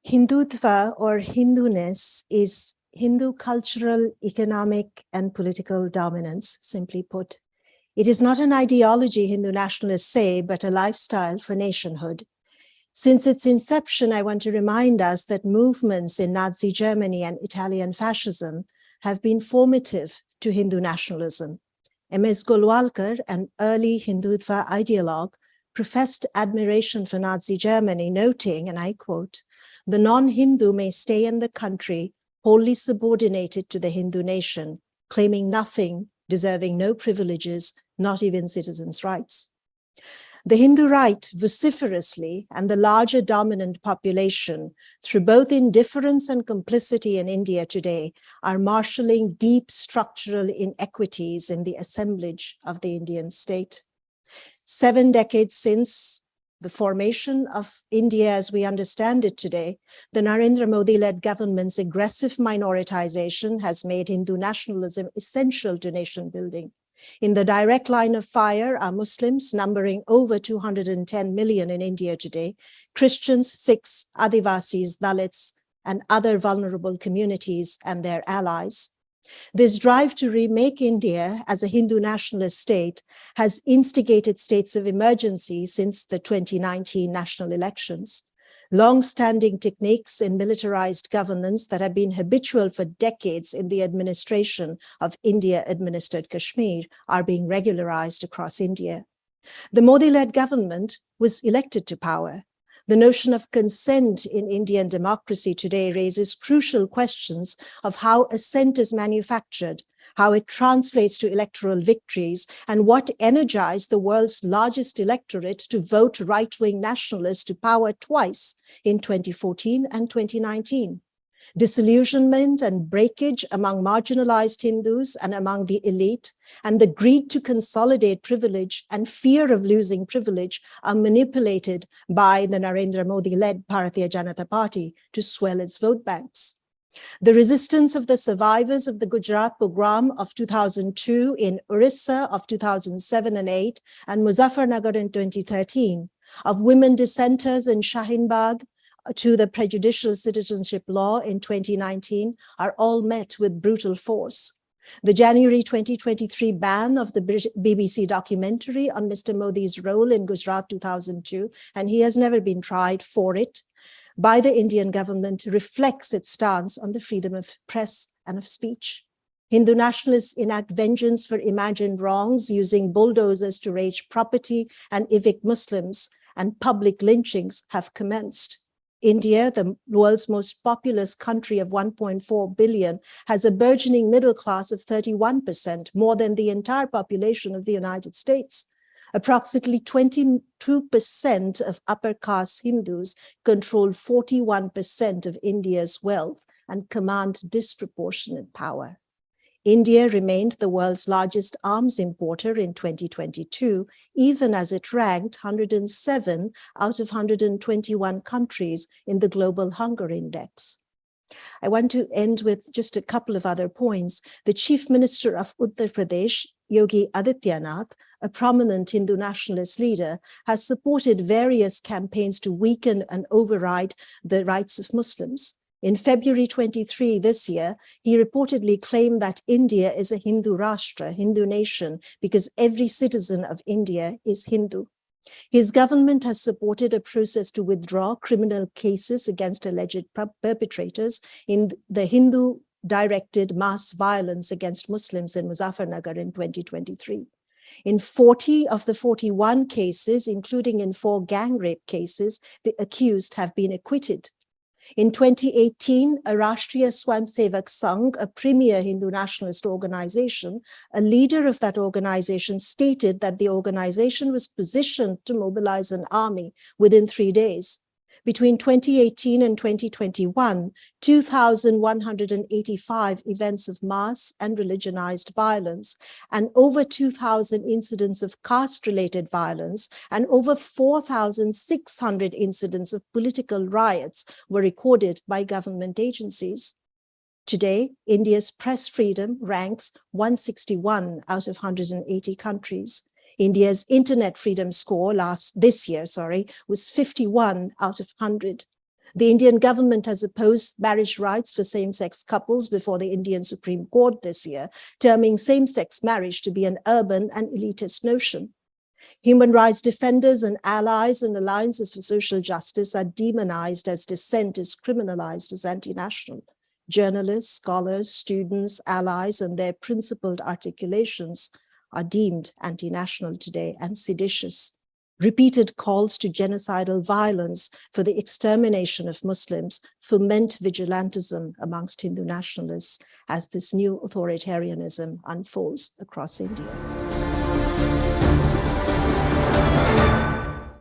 Hindutva or Hinduness is Hindu cultural, economic, and political dominance, simply put. It is not an ideology, Hindu nationalists say, but a lifestyle for nationhood. Since its inception, I want to remind us that movements in Nazi Germany and Italian fascism have been formative to Hindu nationalism. M.S. Golwalkar, an early Hindutva ideologue, professed admiration for Nazi Germany, noting, and I quote, "The non-Hindu may stay in the country wholly subordinated to the Hindu nation, claiming nothing, deserving no privileges, not even citizens' rights." The Hindu right vociferously, and the larger dominant population, through both indifference and complicity in India today, are marshalling deep structural inequities in the assemblage of the Indian state. 7 decades since the formation of India as we understand it today, the Narendra Modi-led government's aggressive minoritization has made Hindu nationalism essential to nation building. In the direct line of fire are Muslims, numbering over 210 million in India today, Christians, Sikhs, Adivasis, Dalits, and other vulnerable communities and their allies. This drive to remake India as a Hindu nationalist state has instigated states of emergency since the 2019 national elections. Long-standing techniques in militarized governance that have been habitual for decades in the administration of India-administered Kashmir are being regularized across India. The Modi-led government was elected to power. The notion of consent in Indian democracy today raises crucial questions of how assent is manufactured, how it translates to electoral victories, and what energized the world's largest electorate to vote right-wing nationalists to power twice in 2014 and 2019. Disillusionment and breakage among marginalized Hindus and among the elite, and the greed to consolidate privilege and fear of losing privilege are manipulated by the Narendra Modi-led Bharatiya Janata Party to swell its vote banks. The resistance of the survivors of the Gujarat pogrom of 2002, in Orissa of 2007 and 8, and Muzaffarnagar in 2013, of women dissenters in Shaheen Bagh, to the prejudicial citizenship law in 2019 are all met with brutal force. The January 2023 ban of the BBC documentary on Mr. Modi's role in Gujarat 2002, and he has never been tried for it, by the Indian government reflects its stance on the freedom of press and of speech. Hindu nationalists enact vengeance for imagined wrongs using bulldozers to raze property and evict Muslims, and public lynchings have commenced. India, the world's most populous country of 1.4 billion, has a burgeoning middle class of 31%, more than the entire population of the United States. Approximately 22% of upper caste Hindus control 41% of India's wealth and command disproportionate power. India remained the world's largest arms importer in 2022, even as it ranked 107 out of 121 countries in the Global Hunger Index. I want to end with just a couple of other points. The Chief Minister of Uttar Pradesh, Yogi Adityanath, a prominent Hindu nationalist leader, has supported various campaigns to weaken and override the rights of Muslims. In February 23 this year, he reportedly claimed that India is a Hindu Rashtra, Hindu nation, because every citizen of India is Hindu. His government has supported a process to withdraw criminal cases against alleged perpetrators in the Hindu-directed mass violence against Muslims in Muzaffarnagar in 2023. In 40 of the 41 cases, including in 4 gang rape cases, the accused have been acquitted. In 2018, a Rashtriya Swayamsevak Sangh, a premier Hindu nationalist organization, a leader of that organization stated that the organization was positioned to mobilize an army within 3 days. Between 2018 and 2021, 2,185 events of mass and religionized violence, and over 2,000 incidents of caste-related violence, and over 4,600 incidents of political riots were recorded by government agencies. Today, India's press freedom ranks 161 out of 180 countries. India's internet freedom score this year was 51 out of 100. The Indian government has opposed marriage rights for same-sex couples before the Indian Supreme Court this year, terming same-sex marriage to be an urban and elitist notion. Human rights defenders and allies and alliances for social justice are demonized as dissent is criminalized as anti-national. Journalists, scholars, students, allies, and their principled articulations are deemed anti-national today and seditious. Repeated calls to genocidal violence for the extermination of Muslims foment vigilantism amongst Hindu nationalists as this new authoritarianism unfolds across India.